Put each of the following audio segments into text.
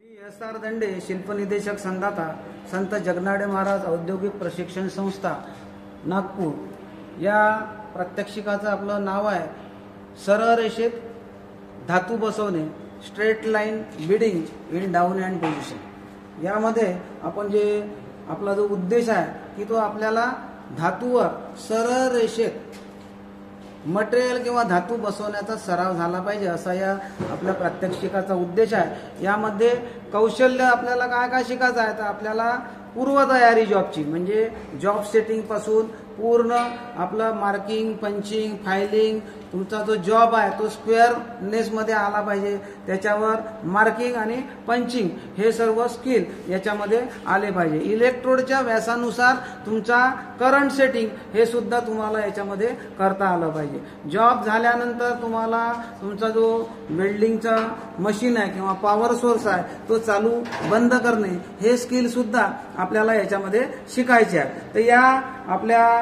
SR. दंडे शिल्पनिदेशक संघाचा संत जगनाडे महाराज औद्योगिक प्रशिक्षण संस्था नागपूर या प्रात्यक्षिकाचं आपलं नाव आहे सरळ रेषेत धातू बसवणे straight line bidding in down hand position. यामध्ये आपण जे आपला जो उद्देश आहे की तो आपल्याला धातूवर सरळ रेषेत मटेरियल किंवा धातू बसवण्याचा सराव झाला पाहिजे असा या आपल्या प्रात्यक्षिकाचा उद्देश आहे। यामध्ये कौशल्य आपल्याला काय काय शिकायचं आहे तर आपल्याला पूर्वतयारी जॉबची म्हणजे जॉब सेटिंग पासून पूर्ण आपलं मार्किंग पंचिंग फायलिंग तुमचा जो जॉब आहे तो स्क्वेअरनेस मध्ये आला पाहिजे, त्याच्यावर मार्किंग आणि पंचिंग हे सर्व स्किल याच्यामध्ये आले पाहिजे। इलेक्ट्रोडच्या व्यासानुसार तुमचा करंट सेटिंग हे सुद्धा तुम्हाला याच्यामध्ये करता आलं पाहिजे। जॉब झाल्यानंतर तुम्हाला तुमचा जो वेल्डिंगचा मशीन आहे किंवा पॉवर सोर्स आहे तो चालू बंद करणे हे स्किल सुद्धा आपल्याला याच्यामध्ये शिकायचे आहे। तर या आपल्या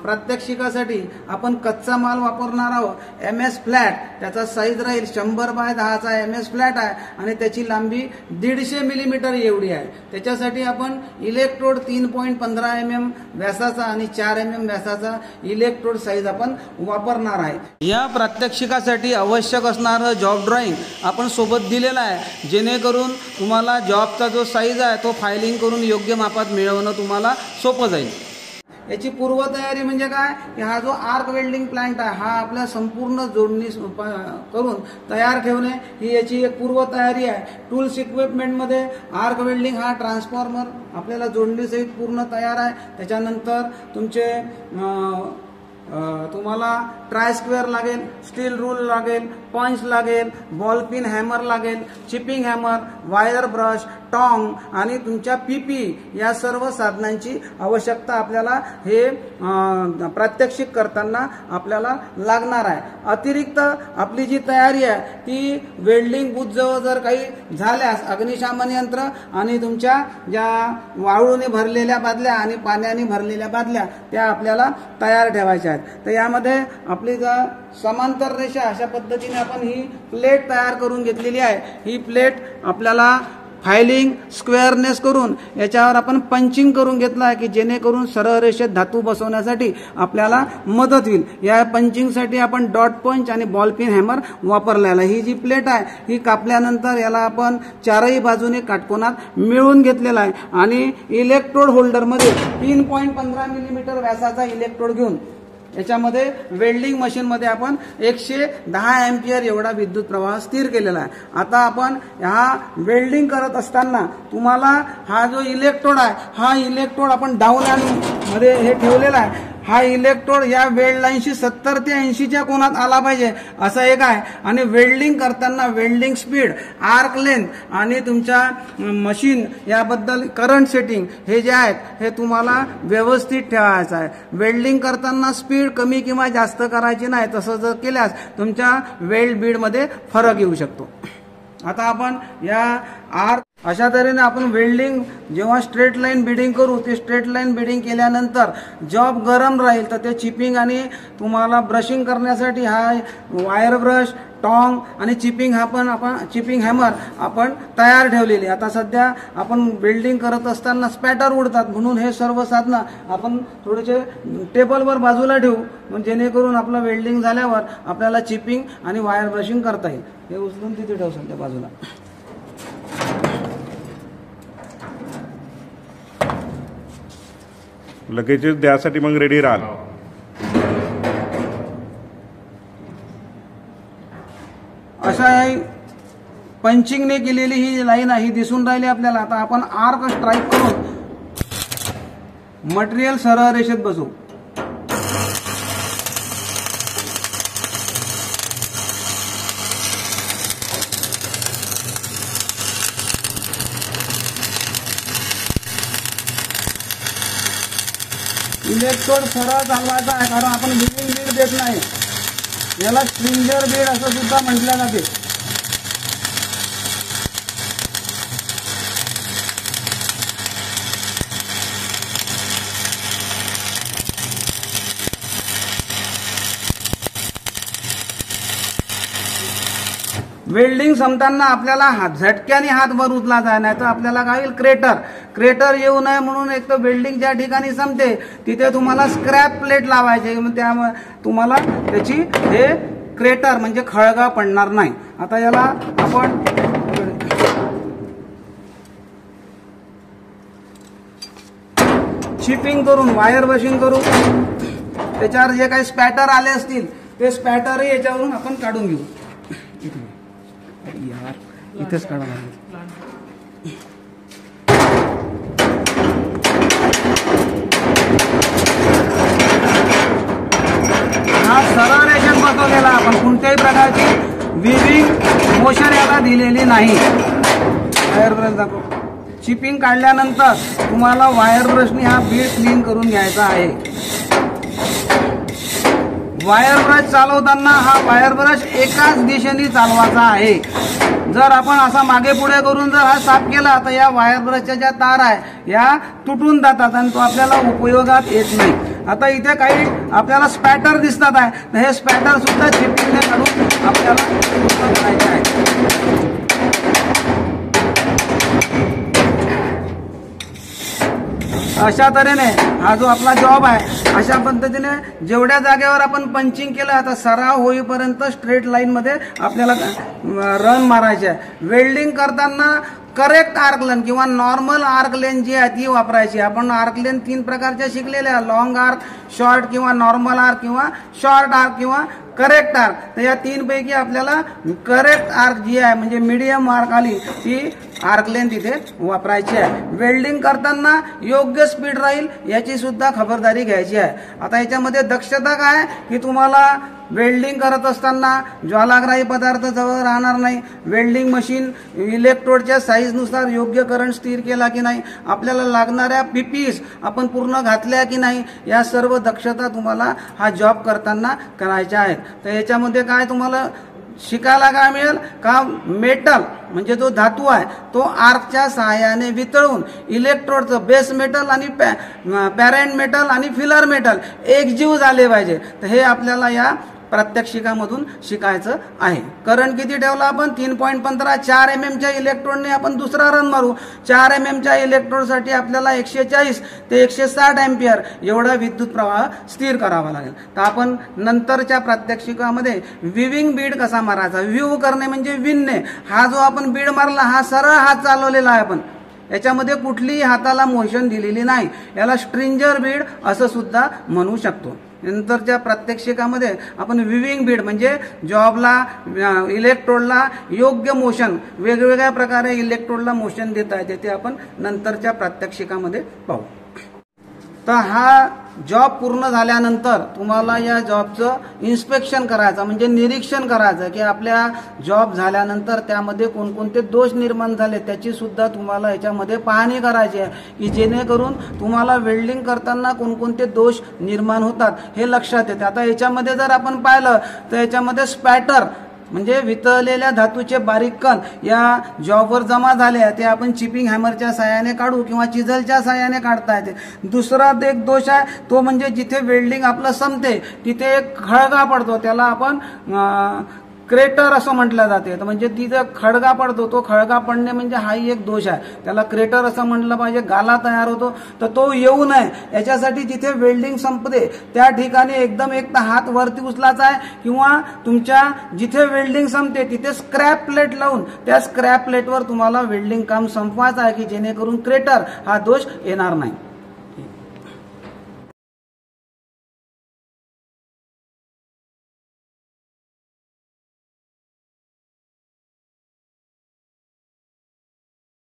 प्रात्यक्षिकासाठी आपण कच्चा माल वापरणार आहोत MS फ्लॅट, त्याचा साईज राहील 100 बाय 10चा MS फ्लॅट आहे आणि त्याची लांबी 150 मिलीमीटर एवढी आहे। त्याच्यासाठी आपण इलेक्ट्रोड 3.15 mm व्यासाचा आणि 4 mm व्यासाचा इलेक्ट्रोड साईज आपण वापरणार आहे। या प्रात्यक्षिकासाठी आवश्यक असणारं जॉब ड्रॉइंग आपण सोबत दिलेला आहे, जेणेकरून तुम्हाला जॉबचा जो साईज आहे तो फायलिंग करून योग्य मापात मिळवणं तुम्हाला सोपं जाईल। याची पूर्वतयारी म्हणजे काय की हा जो आर्क वेल्डिंग प्लांट आहे हा आपल्या संपूर्ण जोडणी करून तयार ठेवणे ही याची एक पूर्वतयारी आहे। टूल्स इक्विपमेंट मध्ये आर्क वेल्डिंग हा ट्रान्सफॉर्मर आपल्याला जोडणीसहित पूर्ण तयार आहे। त्याच्यानंतर तुमचे तुम्हाला ट्राय स्क्वेअर लागेल, स्टील रूल लागेल, पंच लागेल, बॉल पिन हॅमर लागेल, chipping hammer, wire brush, tong आणि तुमच्या PP या सर्व साधनांची आवश्यकता आपल्याला हे प्रात्यक्षिक करताना आपल्याला लागणार आहे। अतिरिक्त आपली जी तयारी आहे ती वेल्डिंग बूथ जवळ जर काही झाल्यास अग्निशमन यंत्र आणि तुमच्या ज्या वाळूने भरलेल्या बादल्या आणि पाण्याने भरलेल्या बादल्या त्या आपल्याला तयार ठेवायच्या आहेत। तर यामध्ये आपली समांतर रेषा अशा पद्धतीने आपण ही प्लेट तयार करून घेतलेली आहे। ही प्लेट आपल्याला फायलिंग स्क्वेअरनेस करून याच्यावर आपण पंचिंग करून घेतला आहे की जेणेकरून सरळ रेषेत धातू बसवण्यासाठी आपल्याला मदत होईल। या पंचिंगसाठी आपण डॉट पंच आणि बॉल पिन हॅमर वापरलेला। ही जी प्लेट आहे ही कापल्यानंतर याला आपण चारही बाजूने काटकोनात मिळवून घेतलेला आहे आणि इलेक्ट्रोड होल्डरमध्ये 3.15 मिलीमीटर व्यासाचा इलेक्ट्रोड घेऊन याच्यामध्ये वेल्डिंग मशीन मध्ये आपण 110 एम्पियर एवढा विद्युत प्रवाह स्थिर केलेला आहे। आता आपण हा वेल्डिंग करत असताना तुम्हाला हा जो इलेक्ट्रोड आहे हा इलेक्ट्रोड आपण डाऊन हँड मध्ये हे ठेवलेला आहे। हा इलेक्ट्रोड या वेल्ड लाईनशी 70 ते 80च्या कोनात आला पाहिजे असं एक आहे आणि वेल्डिंग करताना वेल्डिंग स्पीड, आर्क लेंथ आणि तुमच्या मशीन याबद्दल करंट सेटिंग हे जे आहेत हे तुम्हाला व्यवस्थित ठेवायचं आहे। वेल्डिंग करताना स्पीड कमी किंवा जास्त करायची नाही, तसं जर केल्यास तुमच्या वेल्ड बीड मध्ये फरक येऊ शकतो। आता आपण या आर्क अशा तऱ्हेने आपण वेल्डिंग जेव्हा स्ट्रेट लाईन बिडिंग करू ते स्ट्रेट लाईन बिडिंग केल्यानंतर जॉब गरम राहील तर ते चिपिंग आणि तुम्हाला ब्रशिंग करण्यासाठी हा वायर ब्रश, टॉंग आणि चिपिंग चिपिंग हॅमर आपण तयार ठेवलेली। आता सध्या आपण वेल्डिंग करत असताना स्पॅटर उडतात म्हणून हे सर्व साधनं आपण थोडेसे टेबलवर बाजूला ठेवू जेणेकरून आपलं वेल्डिंग झाल्यावर आपल्याला चिपिंग आणि वायर ब्रशिंग करता येईल। हे उचलून तिथे ठेवू सध्या बाजूला। लगेच द्यासाठी मग रेडी राहाल। अशा पंचिंगने केलेली ही लाईन ही दिसून राहिली आपल्याला। आता आपण आर्क स्ट्राईक करून मटेरियल सरळ रेषेत बसवू। इलेक्ट्रोड सरळ चालवायचा आहे कारण आपण बिडिंग बीड देत नाही, याला स्ट्रिंजर बीड असं सुद्धा म्हटलं जाते। वेल्डिंग संपताना आपल्याला झटक्याने हात वर उचला जाय, नाही तर आपल्याला काय होईल, क्रेटर येऊ नये म्हणून एक तर वेल्डिंग ज्या ठिकाणी संपते तिथे तुम्हाला स्क्रॅप प्लेट लावायचे, त्यामुळे तुम्हाला त्याची हे क्रेटर म्हणजे खळगा पडणार नाही. आता याला आपण चिपिंग करून वायर वशिंग करू, त्याच्यावर जे काही स्पॅटर आले असतील ते स्पॅटर याच्यावरून आपण काढून घेऊ. इथेच काढा लागेल. हा सरळ रेषेत बसवलेला, आपण कोणत्याही प्रकारची विविंग मोशन याला दिलेली नाही. वायर ब्रश दाखव. चिपिंग काढल्यानंतर तुम्हाला वायर ब्रशनी हा बीड क्लीन करून घ्यायचा आहे. वायर ब्रश चालवताना हा वायर ब्रश एकाच दिशेने चालवायचा आहे. जर आपण असा मागे पुढे करून जर हा साफ केला तर या वायर ब्रशच्या ज्या तार आहे या तुटून जातात आणि तो आपल्याला उपयोगात येत नाही. आता इथे काही आपल्याला स्पॅटर दिसतात आहे, तर हे स्पॅटर सुद्धा चिपिंगने काढून आपल्याला पूर्ण करायचे आहे. अशा तऱ्हेने हा जो आपला जॉब आहे अशा पद्धतीने जेवढ्या जागेवर आपण पंचिंग केलं, आता सराव होईपर्यंत स्ट्रेट लाईन मध्ये आपल्याला रन मारायचे आहे. वेल्डिंग करताना करेक्ट आर्क लेन किंवा नॉर्मल आर्क लेन जी आहे ती वापरायची. आपण आर्क लेन 3 प्रकारच्या शिकलेल्या, लॉंग आर्क, शॉर्ट किंवा नॉर्मल आर्क किंवा शॉर्ट आर्क किंवा करेक्ट आर्क. तर या 3 पैकी आपल्याला करेक्ट आर्क जी आहे म्हणजे मीडियम आर्क आली ती आर्क लेन तिथे वापरायची आहे. वेल्डिंग करताना योग्य स्पीड राहील याची सुद्धा खबरदारी घ्यायची आहे. आता याच्यामध्ये दक्षता काय की तुम्हाला वेल्डिंग करत असताना ज्वालाग्राही पदार्थ जवळ राहणार नाही. वेल्डिंग मशीन इलेक्ट्रोडच्या साईजनुसार योग्य करंट स्थिर केला की नाही, आपल्याला लागणाऱ्या पीपीस आपण पूर्ण घातल्या की नाही, या सर्व दक्षता तुम्हाला हा जॉब करताना करायच्या आहेत. तर याच्यामध्ये काय तुम्हाला शिकायला काय मिळेल का, मेटल म्हणजे जो धातू आहे तो आर्कच्या सहाय्याने वितळून इलेक्ट्रोडचं बेस मेटल आणि पॅरेंट मेटल आणि फिलर मेटल एकजीव झाले पाहिजे. तर हे आपल्याला या प्रात्यक्षिकामधून शिकायचं आहे. करंट किती ठेवला आपण 3.15, 4 mm च्या इलेक्ट्रोडने आपण दुसरा रन मारू. 4 mm च्या इलेक्ट्रोडसाठी आपल्याला 140 ते 160 अँपिअर एवढा विद्युत प्रवाह स्थिर करावा लागेल. तर आपण नंतरच्या प्रात्यक्षिकामध्ये विविंग बीड कसा मारायचा, व्ह्यू करणे म्हणजे विणणे. हा जो आपण बीड मारला हा सरळ हात चालवलेला आहे, आपण याच्यामध्ये कुठलीही हाताला मोशन दिलेली नाही. याला स्ट्रिंजर बीड असं सुद्धा म्हणू शकतो. नंतरच्या प्रात्यक्षिकामध्ये आपण विविंग बीड म्हणजे जॉबला इलेक्ट्रोडला योग्य मोशन, वेगवेगळ्या प्रकारे इलेक्ट्रोडला मोशन देता येते ते आपण नंतरच्या प्रात्यक्षिकामध्ये पाहू. तर हा जॉब पूर्ण झाल्यानंतर तुम्हाला या जॉबचं इन्स्पेक्शन करायचं म्हणजे निरीक्षण करायचं की आपल्या जॉब झाल्यानंतर त्यामध्ये कोणकोणते दोष निर्माण झाले त्याची सुद्धा तुम्हाला याच्यामध्ये पाहणी करायची आहे की जेणेकरून तुम्हाला वेल्डिंग करताना कोणकोणते दोष निर्माण होतात हे लक्षात येते. आता याच्यामध्ये जर आपण पाहिलं तर याच्यामध्ये स्पॅटर म्हणजे वितळलेल्या धातूचे बारीक कण या जॉबवर जमा झाले ते आपण चिपिंग हॅमरच्या साहाय्याने काढू किंवा चिझलच्या साहाय्याने काढता येते. दुसरा एक दोष आहे तो म्हणजे जिथे वेल्डिंग आपलं संपते तिथे एक खळगा पडतो, त्याला आपण क्रेटर असं म्हटलं जाते. तर म्हणजे तिथे खळगा पडतो, तो खळगा पडणे म्हणजे हाही एक दोष आहे, त्याला क्रेटर असं म्हटलं पाहिजे. गाला तयार होतो तर तो येऊ नये याच्यासाठी जिथे वेल्डिंग संपते त्या ठिकाणी एकदम एक तर हात वरती उचलायचा आहे किंवा तुमच्या जिथे वेल्डिंग संपते तिथे स्क्रॅप प्लेट लावून त्या स्क्रॅप प्लेटवर तुम्हाला वेल्डिंग काम संपवायचं आहे की जेणेकरून क्रेटर हा दोष येणार नाही.